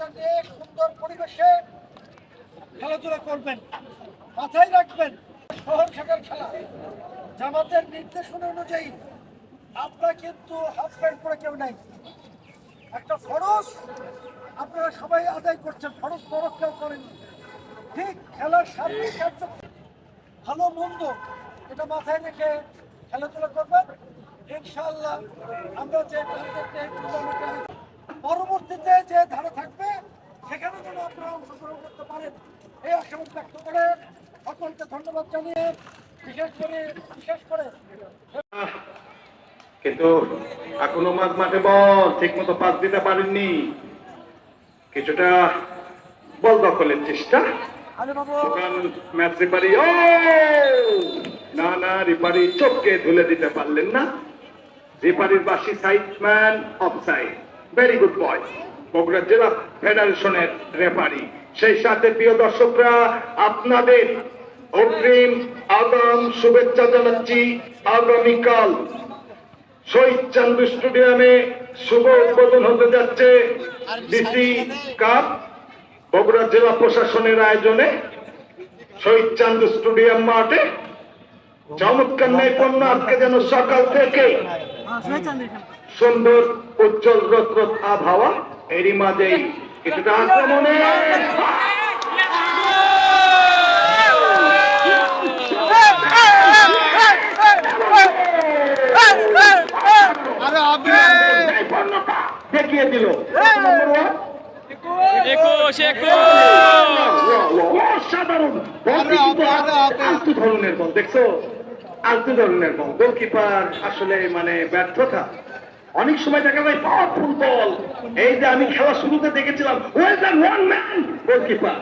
নিরাপত্তা নিয়ে সুন্দর পরিবেশে খেলাধুলা করবেন। মাথায় রাখবেন, শহর শাখার খেলা, জামাতের নির্দেশনা অনুযায়ী আপনারা কিন্তু হাফ প্যান্ট পরে কেউ নাই। একটা ফরজ আপনারা সবাই আদায় করছেন, ফরজ তরফ কেউ করেন। ঠিক খেলার সার্বিক কার্য ভালো মন্দ এটা মাথায় রেখে খেলাধুলা করবেন। ইনশাআল্লাহ আমরা যে টার্গেটে পরবর্তীতে যে ধারা থাকবে সেখানে যেন আপনারা অংশগ্রহণ করতে পারেন, এই আশাবাদ ব্যক্ত করে সকলকে ধন্যবাদ জানিয়ে বিশেষ করে কিন্তু এখনো মাঠে বল ঠিক মতো পাস দিতে পারেননি, কিছুটা বল দখলের চেষ্টা। ম্যাচ রিফারি না রিফারি চোখকে ধুলে দিতে পারলেন না। রিফারির বাসি সাইডম্যান offside. Very good boy Bogura জেলা ফেডারেশনের রেফারি। সেই সাথে প্রিয় দর্শকরা আপনাদের অগ্রিম আগাম শুভেচ্ছা জানাচ্ছি। আগামীকাল শহীদ চান্দু স্টেডিয়ামে শুভ উদ্বোধন হতে যাচ্ছে ডিসি কাপ বগুড়া জেলা প্রশাসনের আয়োজনে। শহীদ চান্দু স্টেডিয়াম মাঠে চমৎকার নৈপুণ্য আজকে যেন সকাল থেকে সুন্দর উজ্জ্বল রোদ আবহাওয়া, এরই মাঝেই কিছুটা আক্রমণে দেখিয়ে দিল। অসাধারণ আলতু ধরনের বল, দেখছো আলতু ধরনের বল। গোলকিপার আসলে মানে ব্যর্থতা। অনেক সময় দেখা যায় পাওয়ারফুল বল, এই যে আমি খেলা শুরুতে দেখেছিলাম ওয়ান ম্যান গোলকিপার,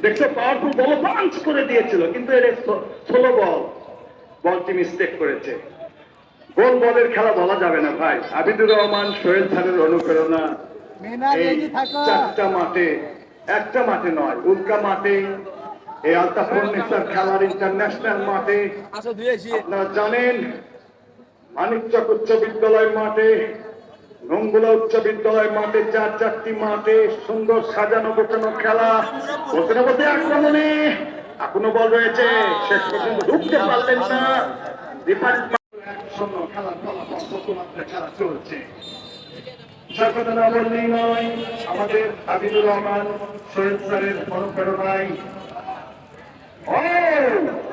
দেখছো পাওয়ারফুল বল পাঞ্চ করে দিয়েছিল, কিন্তু এর স্লো বলটি মিস্টেক করেছে। গোল বলের খেলা বলা যাবে না ভাই। আবিদুর রহমান সোহেল স্যারের অনুপ্রেরণা একটা মাঠে নয়, উল্কা মাঠে, এই আলতাফ নেসার খেলার ইন্টারন্যাশনাল মাঠে, আপনারা জানেন মানিকচক উচ্চ বিদ্যালয় মাঠে, নঙ্গুলা উচ্চ বিদ্যালয় মাঠে, চারটি মাঠে সুন্দর সাজানো গোছানো খেলা। বলতে না বলতে আক্রমণে এখনো বল রয়েছে, শেষ পর্যন্ত ঢুকতে পারলেন না। খেলার ফলাফল প্রথমাত্রা খেলা চলছে। কথা না বললেই নয়, আমাদের আবিদুর রহমান শহীদ স্যারের অনুপ্রেরণায়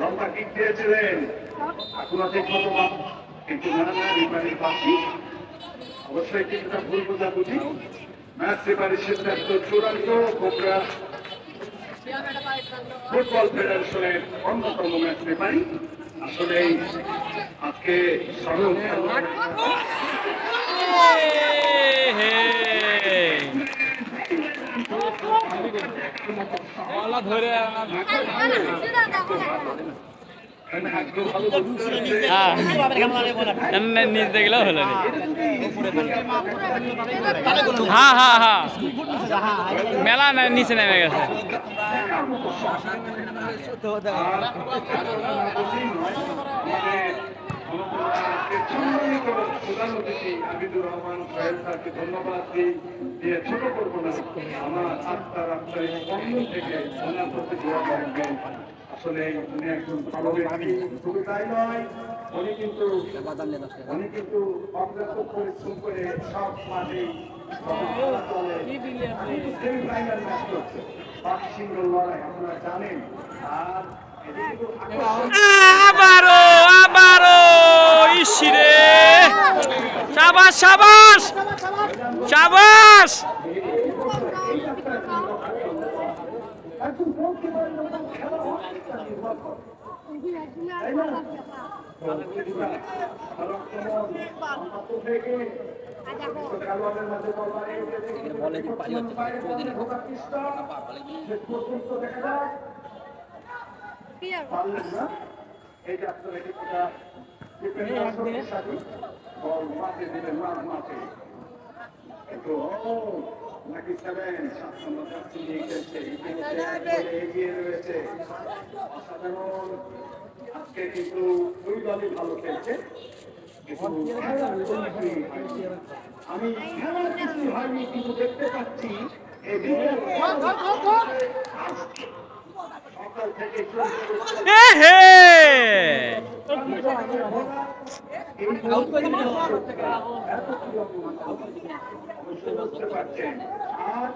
লম্বা কিক দিয়েছিলেন, এখনো ঠিক মতো কিন্তু রিফারির বাকি অবশ্যই কিছুটা ভুল বোঝাবুঝি। ম্যাচ রিফারির সিদ্ধান্ত চূড়ান্ত। বগুড়া ফুটবল ফেডারেশনের অন্যতম ম্যাচ রিফারি আসলে আজকে স্মরণ ধরে নিচ দেখলেও হলো হ্যাঁ মেলা নিচে নেমে গেছে। আবিদুর রহমান সোহেল স্যারকে ধন্যবাদ দিয়ে ছোট করবো না, আমার আত্মার স্পন্দন থেকে ওনার প্রতি দোয়া রাখবেন। আসলে উনি একজন ভালো ব্যক্তি, শুধু তাই নয়, উনি কিন্তু অগ্রাহ্য পরিশ্রম করে সব মাঠে সেমিফাইনাল ম্যাচ করছে, বাক্সিংয়ের লড়াই আপনারা জানেন। আর আবারও ইসিরে সাবাস সাবাস সাবাস। আজকে কিন্তু দুই দলই ভালো খেলছে। আমি খেলার কিছু হয়নি, কিন্তু দেখতে পাচ্ছি সকাল থেকে শুরু করে এ হে অবশ্যই বুঝতে পারছেন। আর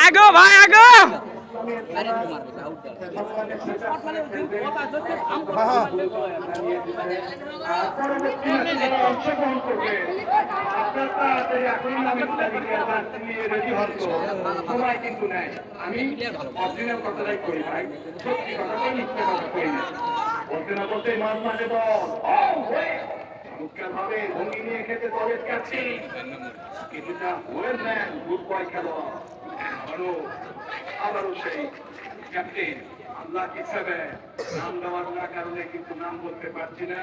আগো ভাই আগো অংশগ্রহণ করবে আপনার তাড়াতাড়ি এখন আমি রেডি হন তো সময় কিন্তু নেই। আমি অরিজিনাল কথাটাই করি ভাই, সত্যি কথাটাই মিথ্যে কথা করি না। বলতে না বলতে মাছ মানে বল চমৎকার ভাবে ভঙ্গি নিয়ে খেতে দলের কাছে কিছুটা ওয়েল ম্যান গুড বয় খেলোয়াড় আবারও সেই ক্যাপ্টেন আল্লাহ হিসাবে নাম দেওয়ার না কারণে কিন্তু নাম বলতে পারছি না।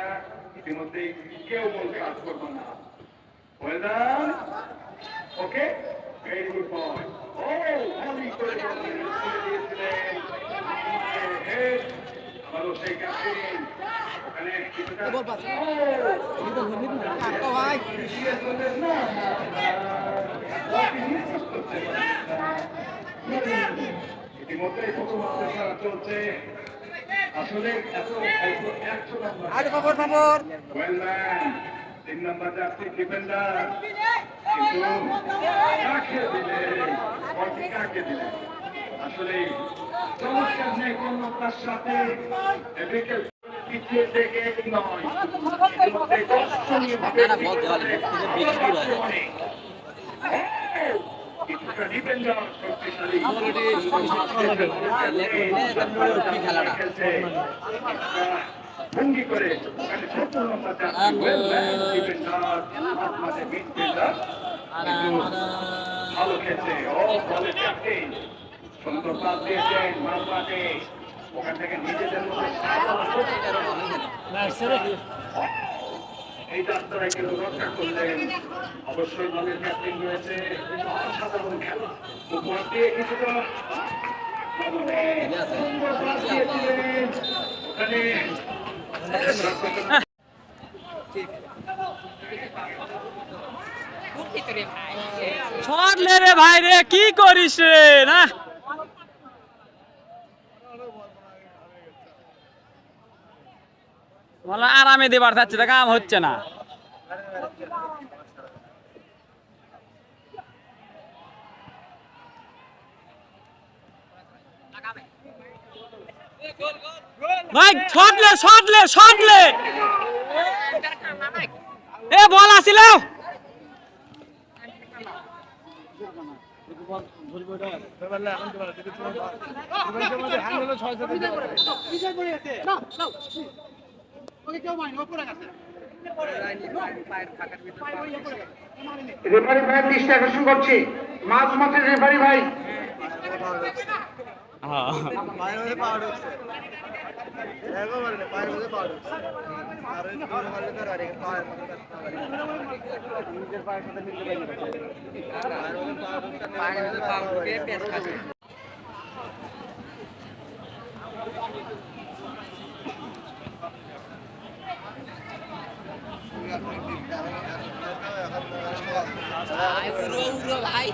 ইতিমধ্যে কেউ মন কাজ করবো না। ওয়েল ডান, ওকে, ভেরি গুড বয়। ও ভালোই করে দিয়েছিলেন আবারও সেই ক্যাপ্টেন ওখানে কিছুটা ইতিমধ্যে চলছে আসলে এত অল্প 100 নম্বর 3 নম্বর জার্সি ডিফেন্ডার কিন্তু কাকে দিলেন কাকে দিলেন আসলে চমৎকার নৈপুণ্যতার সাথে এদিকে পিছিয়ে থেকে নয় ইতিমধ্যে দর্শনীয়ভাবে কিছুটা ডিফেন্ডার শক্তিশালী খেলছে ভঙ্গি করে ভালো খেলছে ও বলে ক্যাপ্টেন সুন্দর পাস দিয়েছেন মাঝ মাঠে ওখান থেকে নিজেদের মধ্যে এই যাত্রায় কিন্তু রক্ষা করলেন। অবশ্যই দলের ক্যাপ্টেন রয়েছে অসাধারণ খেলা উপহার দিয়ে কিছুটা ওখানে ছড়লে রে ভাই রে কি করিস রে না বলা আরামে দেবার থাকছে তা কাম হচ্ছে না। ভাই ছটলে ছটলে ছটলে এ বল আসিল রেফারি ভাই দৃষ্টি আকর্ষণ করছি মাঝ মাঠে রেফারি ভাই ভাই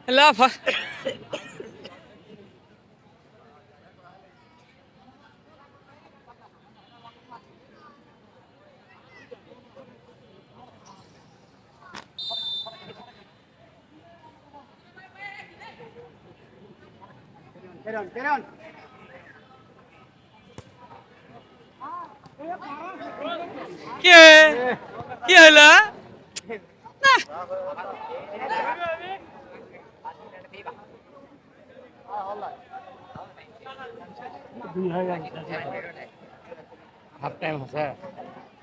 লাফা কে কি হইলো না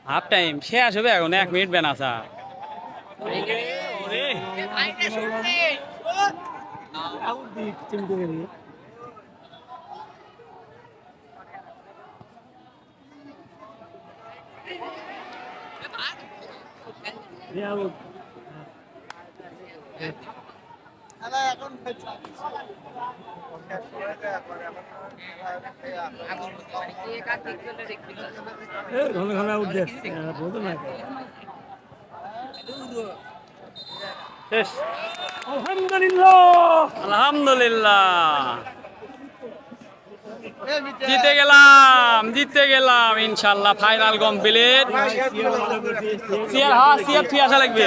হাফ টাইম শেষ হবে এখন 1 মিনিট বেন আসা শেষ আলহামদুলিল্লাহ জিতে গেলাম ইনশাল্লাহ ফাইনাল কমপ্লিট সিয়ার থুই আসা লাগবে